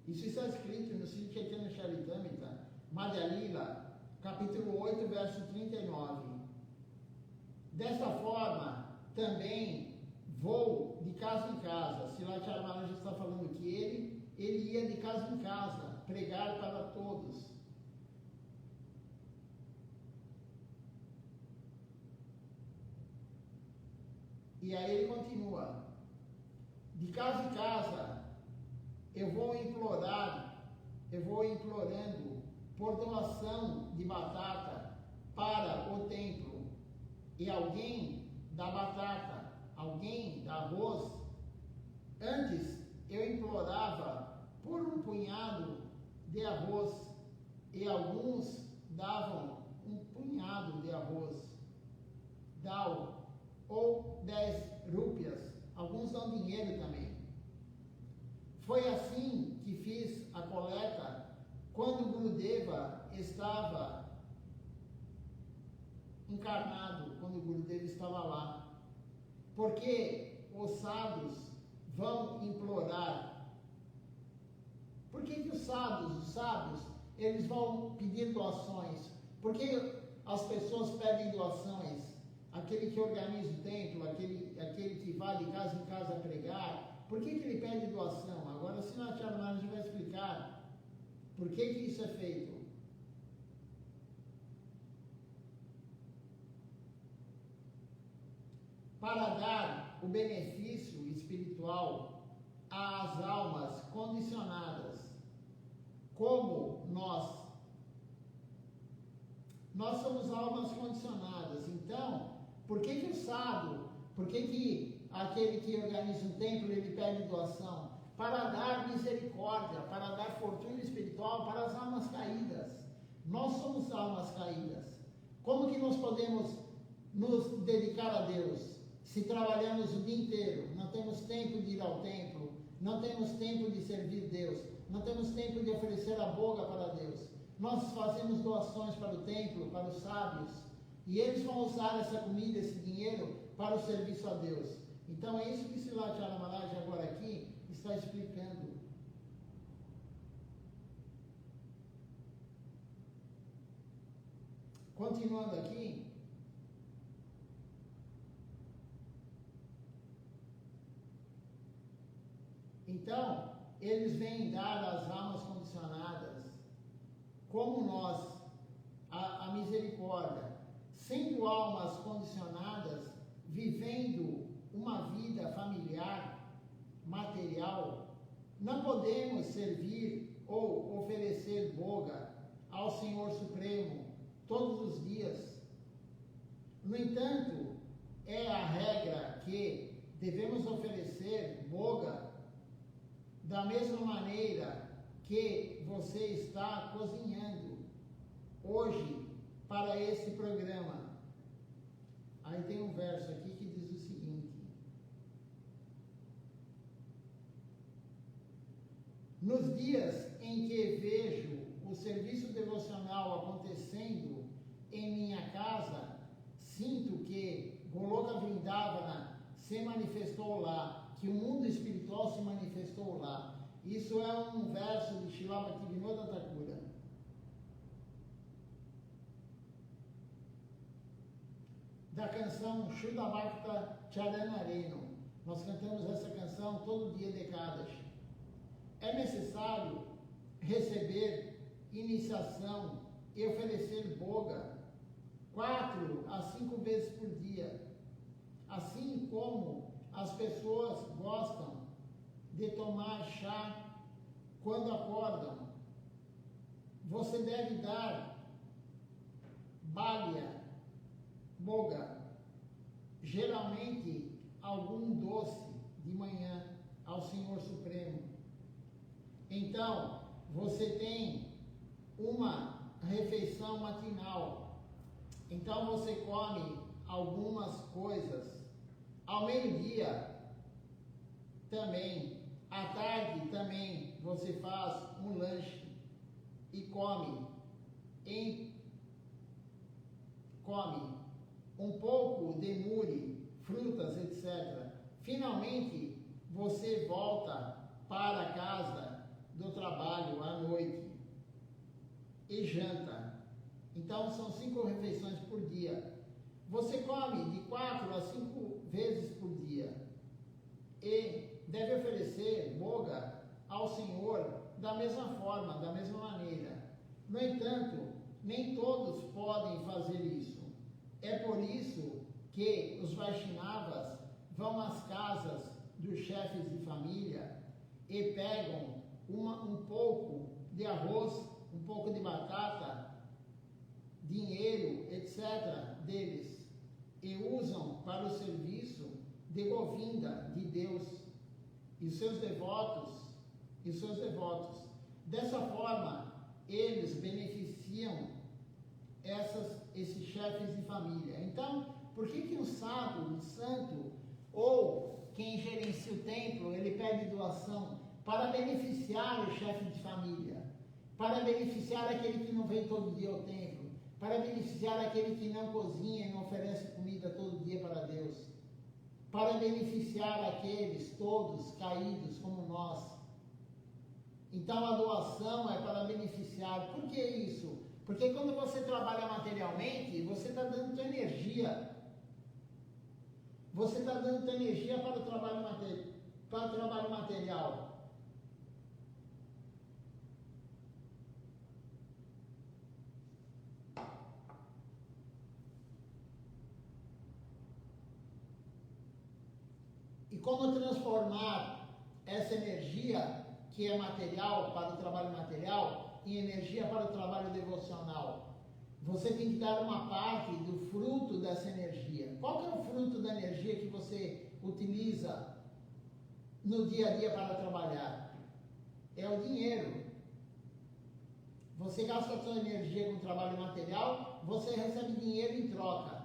Isso está escrito no Sri Chaitanya Charitamrita, Madhya Lila, capítulo 8, verso 39. Desta forma, também vou de casa em casa. Silat Maharaj está falando que ele ia de casa em casa, pregar para todos. E aí ele continua, de casa em casa, eu vou implorando por doação de batata para o templo. E alguém dá batata, alguém dá arroz. Antes eu implorava por um punhado de arroz e alguns davam um punhado de arroz, dal ou 10 rúpias, alguns dão dinheiro também. Foi assim que fiz a coleta quando Gurudeva estava encarnado, quando Gurudeva estava lá. Porque os sábios vão implorar. Por que os sábios, eles vão pedir doações? Por que as pessoas pedem doações? Aquele que organiza o templo, aquele que vai de casa em casa pregar, por que ele pede doação? Agora, o Silat Maharaj vai explicar por que isso é feito. Para dar o benefício espiritual às almas condicionadas, como nós somos almas condicionadas. Então, por que o sábio, por que aquele que organiza um templo, ele pede doação? Para dar misericórdia, para dar fortuna espiritual para as almas caídas. Nós somos almas caídas. Como que nós podemos nos dedicar a Deus se trabalhamos o dia inteiro? Não temos tempo de ir ao templo, não temos tempo de servir Deus, não temos tempo de oferecer a boca para Deus. Nós fazemos doações para o templo, para os sábios, e eles vão usar essa comida, esse dinheiro, para o serviço a Deus. Então é isso que Silat Maharaj agora aqui está explicando. Continuando aqui, então, eles vêm dar às almas condicionadas, como nós, a misericórdia, sendo almas condicionadas, vivendo uma vida familiar, material, não podemos servir ou oferecer boga ao Senhor Supremo todos os dias. No entanto, é a regra que devemos oferecer boga da mesma maneira que você está cozinhando hoje para esse programa. Aí tem um verso aqui que diz o seguinte: nos dias em que vejo o serviço devocional acontecendo em minha casa, sinto que Goloka Vrindavana se manifestou lá, que o mundo espiritual se manifestou lá. Isso é um verso de Srila Bhaktivinoda Thakura. Da canção Shuddha Bhakta Charanareno. Nós cantamos essa canção todo dia de Ekadashi. É necessário receber iniciação e oferecer boga 4 a 5 vezes por dia. Assim como as pessoas gostam de tomar chá quando acordam, você deve dar balha, boga, geralmente algum doce de manhã ao Senhor Supremo. Então, você tem uma refeição matinal. Então, você come algumas coisas. Ao meio-dia, também, à tarde também, você faz um lanche e come um pouco de muri, frutas, etc. Finalmente, você volta para casa do trabalho à noite e janta. Então, são 5 refeições por dia. Você come de 4 a 5 vezes por dia. e deve oferecer boga ao Senhor da mesma forma, da mesma maneira. No entanto, nem todos podem fazer isso. É por isso que os Vaishnavas vão às casas dos chefes de família e pegam um pouco de arroz, um pouco de batata, dinheiro, etc. deles e usam para o serviço de Govinda, de Deus, e seus devotos. Dessa forma, eles beneficiam esses chefes de família. Então, por que um sábio, um santo, ou quem gerencia o templo, ele pede doação para beneficiar o chefe de família, para beneficiar aquele que não vem todo dia ao templo, para beneficiar aquele que não cozinha e não oferece comida todo dia para Deus, para beneficiar aqueles todos caídos como nós. Então a doação é para beneficiar. Por que isso? Porque quando você trabalha materialmente, você está dando tua energia. Você está dando tua energia para o trabalho material. E como transformar essa energia que é material para o trabalho material em energia para o trabalho devocional? Você tem que dar uma parte do fruto dessa energia. Qual que é o fruto da energia que você utiliza no dia a dia para trabalhar? É o dinheiro. Você gasta a sua energia com trabalho material, você recebe dinheiro em troca.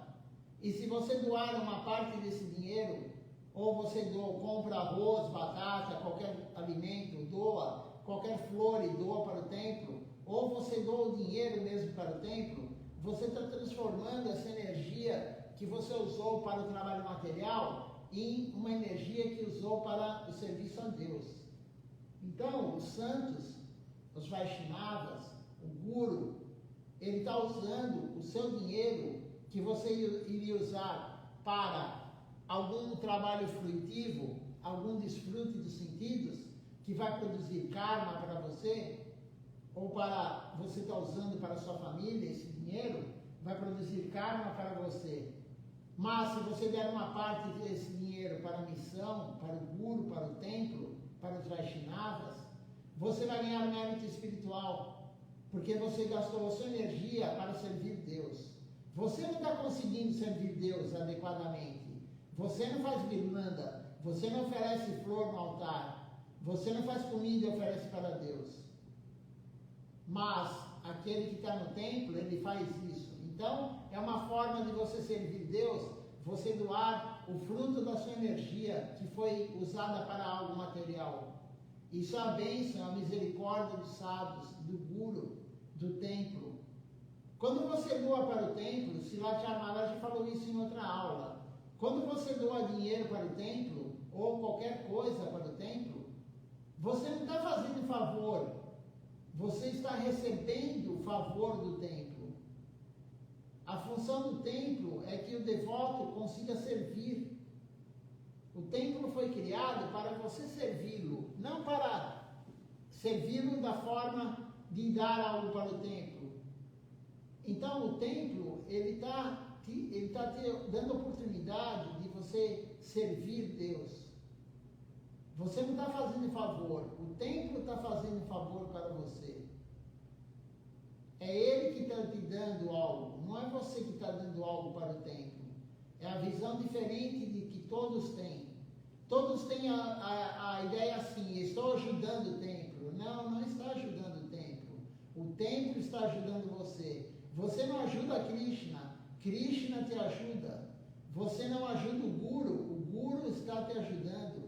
E se você doar uma parte desse dinheiro, ou você compra arroz, batata, qualquer alimento, doa, qualquer flor e doa para o templo, ou você doa o dinheiro mesmo para o templo, você está transformando essa energia que você usou para o trabalho material em uma energia que usou para o serviço a Deus. Então, os santos, os Vaishnavas, o Guru, ele está usando o seu dinheiro que você iria usar para algum trabalho frutivo, algum desfrute dos sentidos, que vai produzir karma para você, ou para você está usando para a sua família, esse dinheiro vai produzir karma para você. Mas se você der uma parte desse dinheiro para a missão, para o Guru, para o templo, para os Vaishnavas, você vai ganhar mérito espiritual, porque você gastou a sua energia para servir Deus. Você não está conseguindo servir Deus adequadamente. Você não faz guirlanda, você não oferece flor no altar, você não faz comida e oferece para Deus. Mas aquele que está no templo, ele faz isso. Então, é uma forma de você servir Deus, você doar o fruto da sua energia que foi usada para algo material. Isso é a bênção, a misericórdia dos sábios, do Guru, do templo. Quando você doa para o templo, Silatya Maharaj falou isso em outra aula. Quando você doa dinheiro para o templo, ou qualquer coisa para o templo, você não está fazendo favor, você está recebendo o favor do templo. A função do templo é que o devoto consiga servir. O templo foi criado para você servi-lo, não para servi-lo da forma de dar algo para o templo. Então o templo, ele está te dando a oportunidade de você servir Deus. Você não está fazendo favor, o templo está fazendo favor para você. É ele que está te dando algo, não é você que está dando algo para o templo. É a visão diferente de que todos têm. Todos têm a ideia assim, estou ajudando o templo. Não, não está ajudando o templo. O templo está ajudando você. Você não ajuda Krishna, Krishna te ajuda. Você não ajuda o Guru está te ajudando.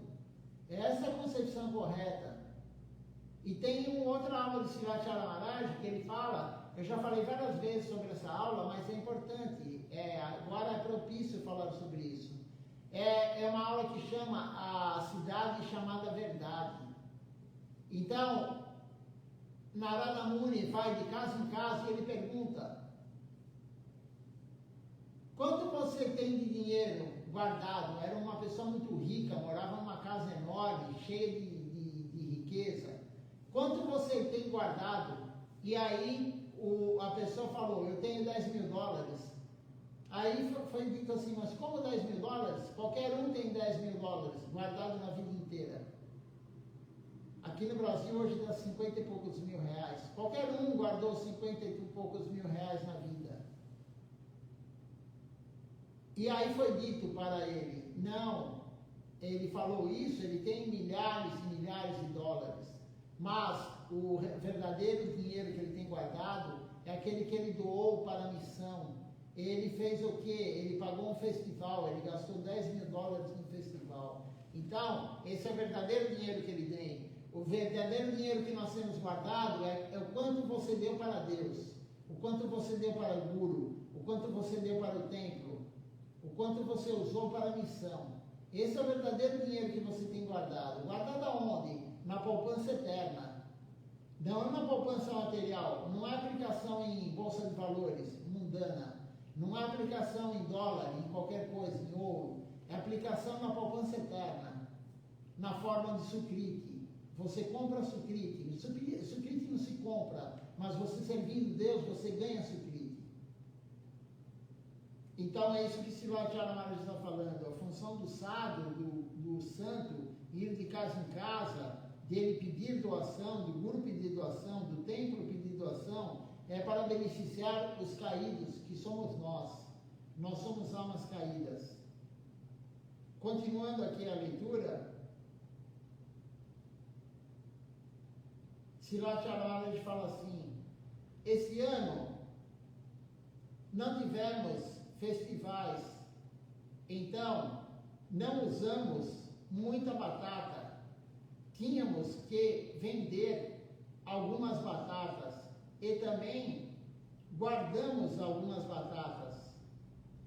Essa é a concepção correta. E tem uma outra aula de Silatya Maharaj que ele fala, eu já falei várias vezes sobre essa aula, mas é importante, agora é propício falar sobre isso. É uma aula que chama a cidade chamada verdade. Então, Narada Muni vai de casa em casa e ele pergunta: quanto você tem de dinheiro guardado, era uma pessoa muito rica, morava numa casa enorme, cheia de riqueza. Quanto você tem guardado? E aí a pessoa falou, eu tenho $10.000. Aí foi dito assim, mas como $10.000? Qualquer um tem $10.000 guardado na vida inteira. Aqui no Brasil hoje dá 50 e poucos mil reais. Qualquer um guardou 50 e poucos mil reais na vida. E aí foi dito para ele, não, ele falou isso, ele tem milhares e milhares de dólares, mas o verdadeiro dinheiro que ele tem guardado é aquele que ele doou para a missão. Ele fez o quê? Ele pagou um festival, ele gastou $10.000 no festival. Então, esse é o verdadeiro dinheiro que ele tem. O verdadeiro dinheiro que nós temos guardado é o quanto você deu para Deus, o quanto você deu para o guru, o quanto você deu para o templo, o quanto você usou para a missão. Esse é o verdadeiro dinheiro que você tem guardado. Guardado aonde? Na poupança eterna. Não é uma poupança material, não é aplicação em bolsa de valores mundana, não é aplicação em dólar, em qualquer coisa, em ouro. É aplicação na poupança eterna, na forma de sucrite. Você compra sucrite. Sucrite não se compra, mas você servindo Deus, você ganha sucrite. Então é isso que Silat Maharaj está falando. A função do sábio, do santo, ir de casa em casa, dele pedir doação, do guru pedir doação, do templo pedir doação, é para beneficiar os caídos, que somos nós. Nós somos almas caídas. Continuando aqui a leitura, Silat Maharaj fala assim, esse ano não tivemos festivais, então não usamos muita batata, tínhamos que vender algumas batatas e também guardamos algumas batatas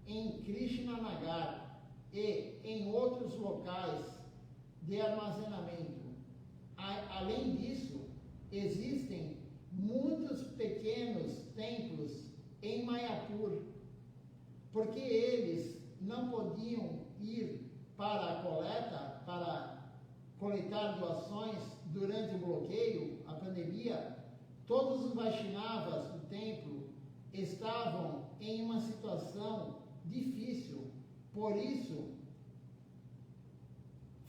em Krishnanagar e em outros locais de armazenamento. Além disso, existem muitos pequenos templos em Mayapur, porque eles não podiam ir para a coleta, para coletar doações durante o bloqueio, a pandemia. Todos os Vaishnavas do templo estavam em uma situação difícil, por isso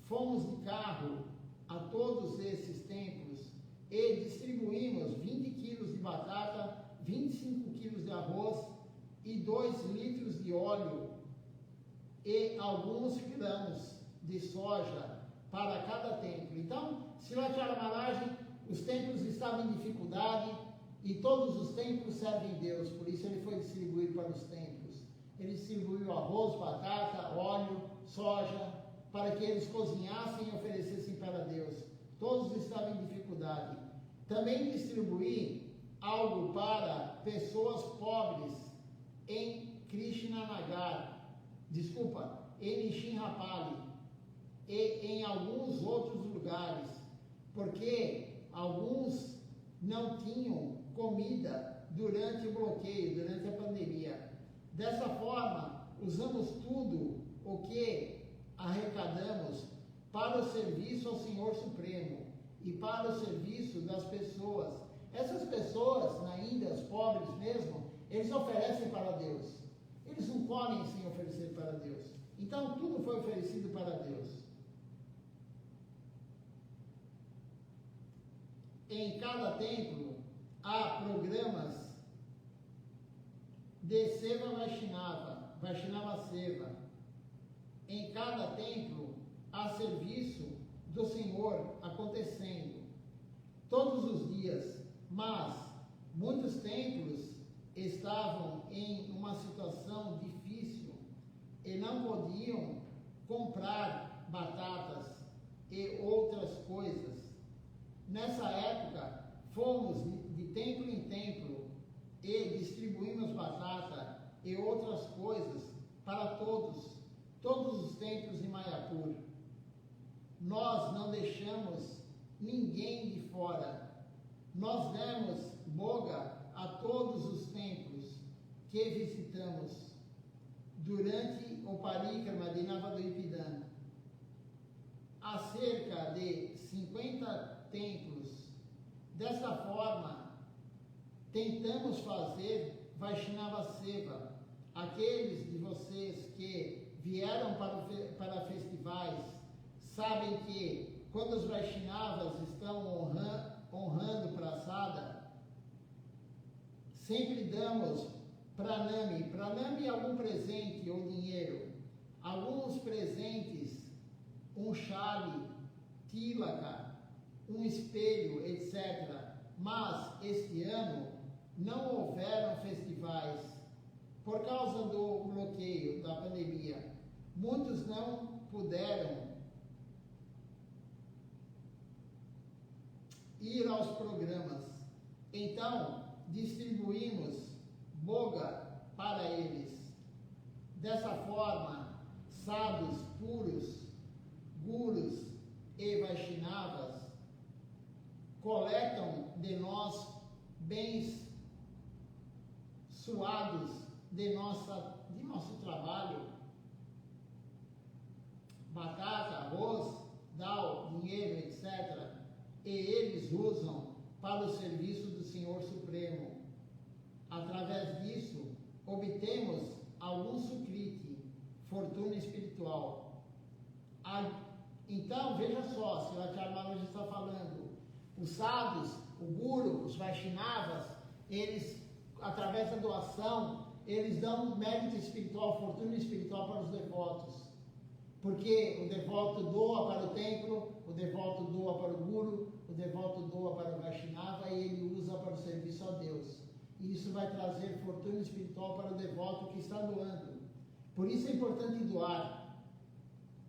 fomos de carro a todos esses templos e distribuímos 20 quilos de batata, 25 quilos de arroz e 2 litros de óleo e alguns grãos de soja para cada templo. Então, Silat Maharaj, os templos estavam em dificuldade e todos os templos servem Deus, por isso ele foi distribuído para os templos. Ele distribuiu arroz, batata, óleo, soja, para que eles cozinhassem e oferecessem para Deus. Todos estavam em dificuldade. Também distribuí algo para pessoas pobres em Krishnanagar, em Nishinrapali e em alguns outros lugares, porque alguns não tinham comida durante o bloqueio, durante a pandemia. Dessa forma, usamos tudo o que arrecadamos para o serviço ao Senhor Supremo e para o serviço das pessoas. Essas pessoas na Índia, os pobres mesmo, eles oferecem para Deus. Eles não comem sem oferecer para Deus. Então tudo foi oferecido para Deus. Em cada templo há programas de Seva Vaishnava, Vaishnava Seva. Em cada templo há serviço do Senhor acontecendo todos os dias, mas muitos templos estavam em uma situação difícil e não podiam comprar batatas e outras coisas. Nessa época, fomos de templo em templo e distribuímos batata e outras coisas para todos os templos de Mayapur. Nós não deixamos ninguém de fora. Nós demos boga a todos os templos que visitamos durante o Parikrama de Navadvipan, há cerca de 50 templos. Desta forma, tentamos fazer Vaishnava Seva. Aqueles de vocês que vieram para festivais sabem que quando os Vaishnavas estão honrando Prasada, sempre damos Pranami. Pranami é algum presente ou dinheiro. Alguns presentes, um chale, tilaka, um espelho, etc. Mas este ano não houveram festivais por causa do bloqueio da pandemia. Muitos não puderam ir aos programas. Então, distribuímos boga para eles. Dessa forma, sadhus puros, gurus e Vaishnavas coletam de nós bens suados de nosso trabalho, batata, arroz, dal, dinheiro, etc. E eles usam para o serviço do Senhor Supremo. Através disso, obtemos algum sukriti, fortuna espiritual. Então, veja só, se o Acharya Maharaj está falando, os sadhus, o guru, os Vaishnavas, eles, através da doação, eles dão mérito espiritual, fortuna espiritual para os devotos. Porque o devoto doa para o templo, o devoto doa para o guru, o devoto doa para o Vaishnava e ele usa para o serviço a Deus. E isso vai trazer fortuna espiritual para o devoto que está doando. Por isso é importante doar.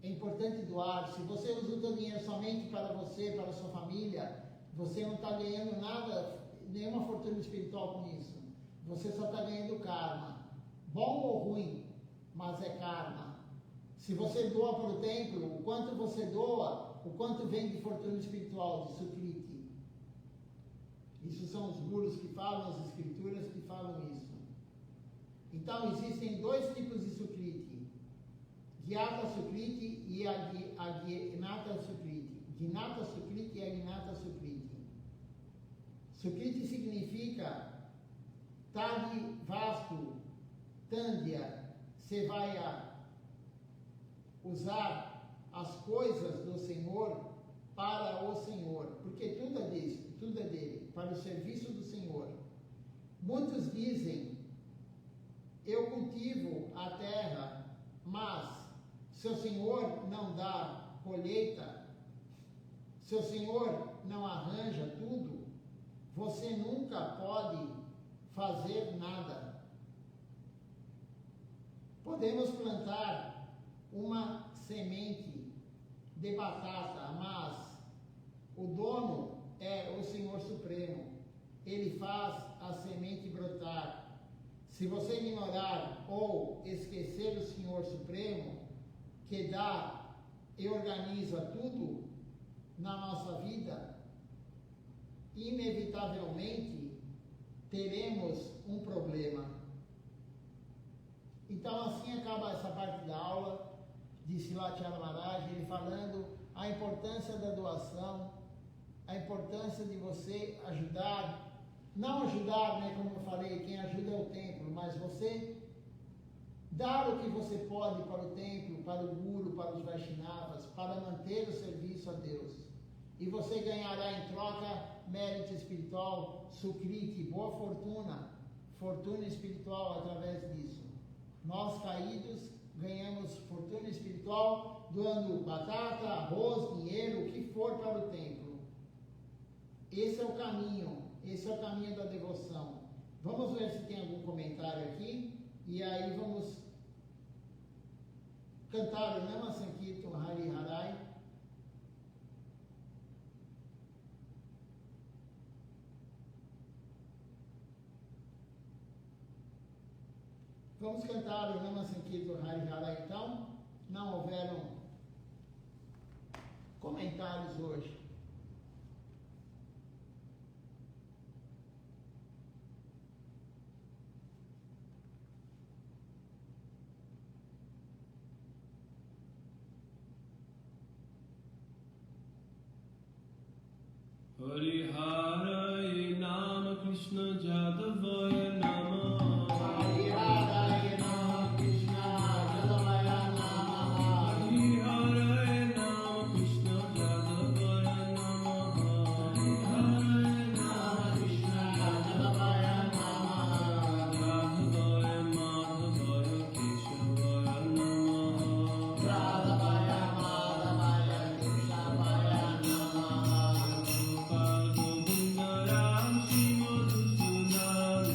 É importante doar. Se você usa o seu dinheiro somente para você, para a sua família, você não está ganhando nada, nenhuma fortuna espiritual com isso. Você só está ganhando karma. Bom ou ruim, mas é karma. Se você doa para o templo, o quanto você doa, o quanto vem de fortuna espiritual, de sukriti. Isso são os gurus que falam, as escrituras que falam isso. Então, existem dois tipos de sukriti. Gyata Sukriti e Agnata Sukriti. Gnata Sukriti e Agnata Sukriti. Sukriti significa Tadi Vastu Tandya. Você vai usar as coisas do Senhor para o Senhor, porque tudo é dele, para o serviço do Senhor. Muitos dizem, eu cultivo a terra, mas se o Senhor não dá colheita, se o Senhor não arranja tudo, você nunca pode fazer nada. Podemos plantar uma semente de batata, mas o dono é o Senhor Supremo. Ele faz a semente brotar. Se você ignorar ou esquecer o Senhor Supremo, que dá e organiza tudo na nossa vida, inevitavelmente teremos um problema. Então assim acaba essa parte da aula de Srila Acharya Maharaj, ele falando a importância da doação, a importância de você ajudar, não ajudar, né, como eu falei, quem ajuda é o templo, mas você dar o que você pode para o templo, para o guru, para os Vaishnavas, para manter o serviço a Deus. E você ganhará em troca mérito espiritual, sukriti, boa fortuna, fortuna espiritual através disso. Nós caídos ganhamos fortuna espiritual doando batata, arroz, dinheiro, o que for para o templo. Esse é o caminho da devoção. Vamos ver se tem algum comentário aqui e aí vamos cantar o Nama Sankirtan Hari Harai. Vamos cantar o Nama Sankirtan Hari Harai então. Não houveram comentários hoje. Hariharaya Nama Krishna Jadavaya Namaha. Hariharaya Nama Krishna Jadavaya Namaha. Hariharaya Nama Krishna Jadavaya Namaha. Hariharaya Nama Krishna Jadavaya Namaha. Radhavaya Madhavaya Keshavaya Namaha. Radhavaya Madhavaya Keshavaya Namaha. Gopal Govinda Ram Shri Madhusudan.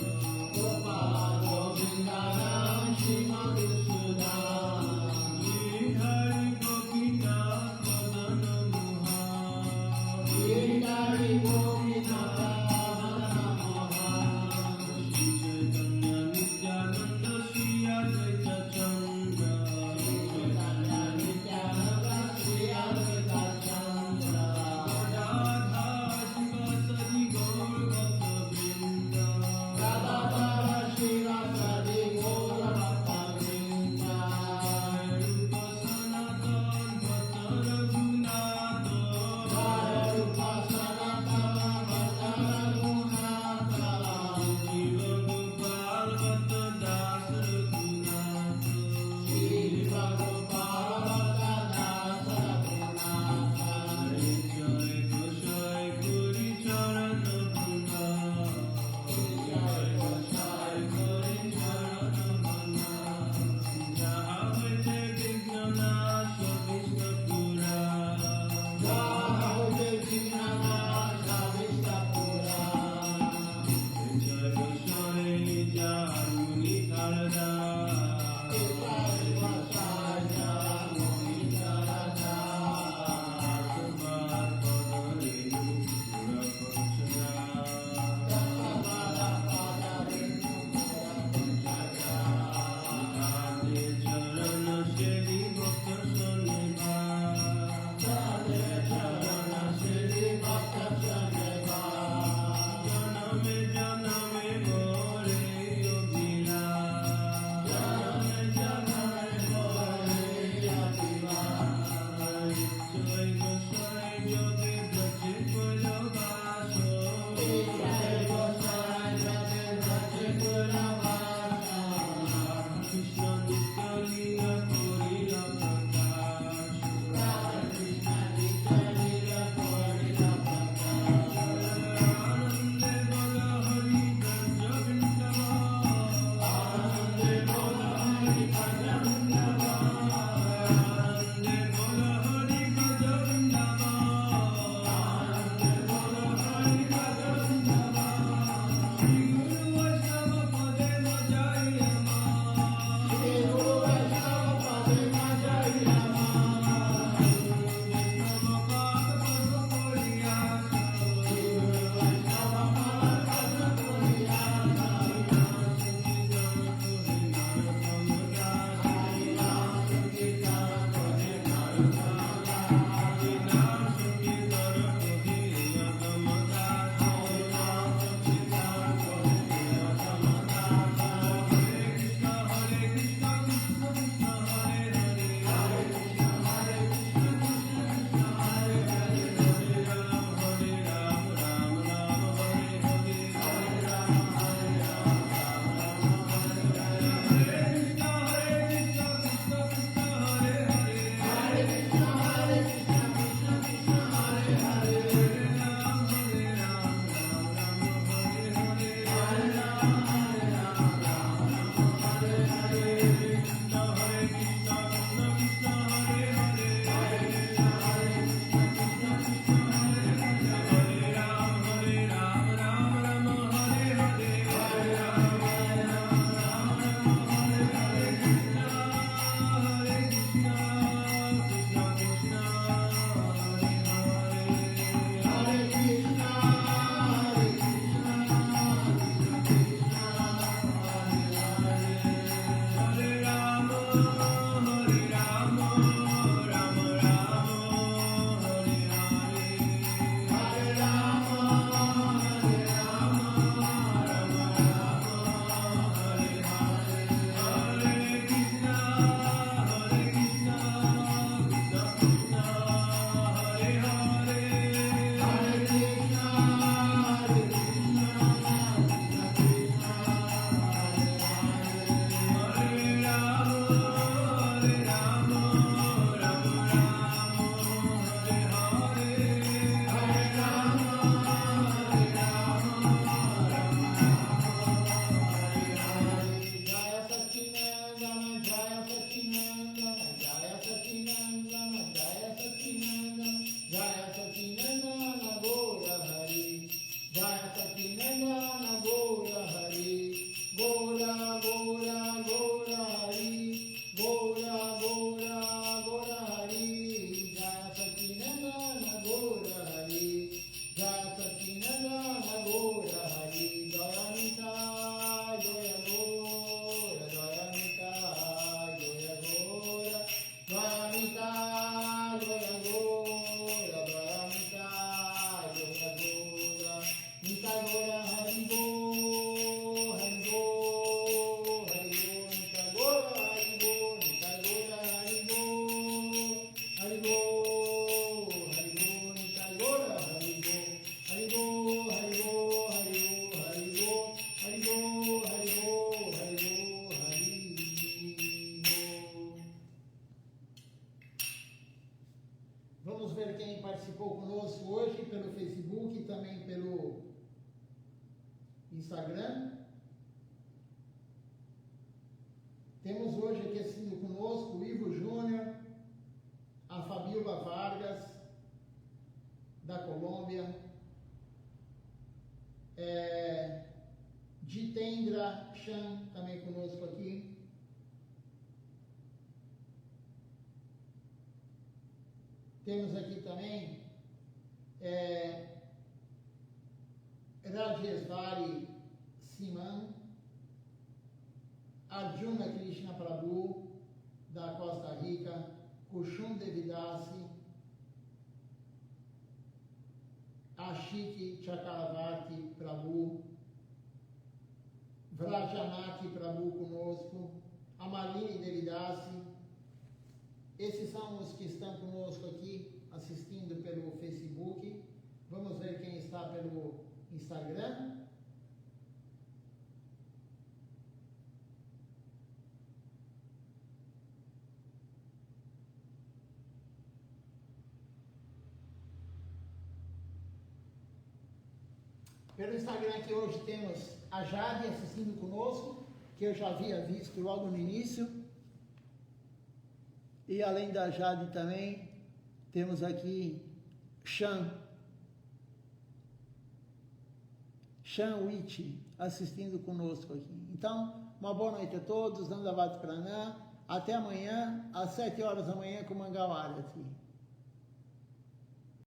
Instagram. Temos hoje aqui assistindo conosco o Ivo Júnior, a Fabiola Vargas, da Colômbia, Jitendra Chan também conosco aqui. Temos aqui também Rajesvari Siman, Arjuna Krishna Prabhu, da Costa Rica, Kushum Devidasi, Ashiki Chakravarti Prabhu, Vrajanati Prabhu conosco, Amalini Devidasi. Esses são os que estão conosco aqui, assistindo pelo Facebook. Vamos ver quem está pelo Instagram. Pelo Instagram aqui hoje temos a Jade assistindo conosco, que eu já havia visto logo no início. E além da Jade também, temos aqui Shan Wichi assistindo conosco aqui. Então, uma boa noite a todos, Dandavat Pranam. Até amanhã, às 7 horas da manhã com Mangal Arati.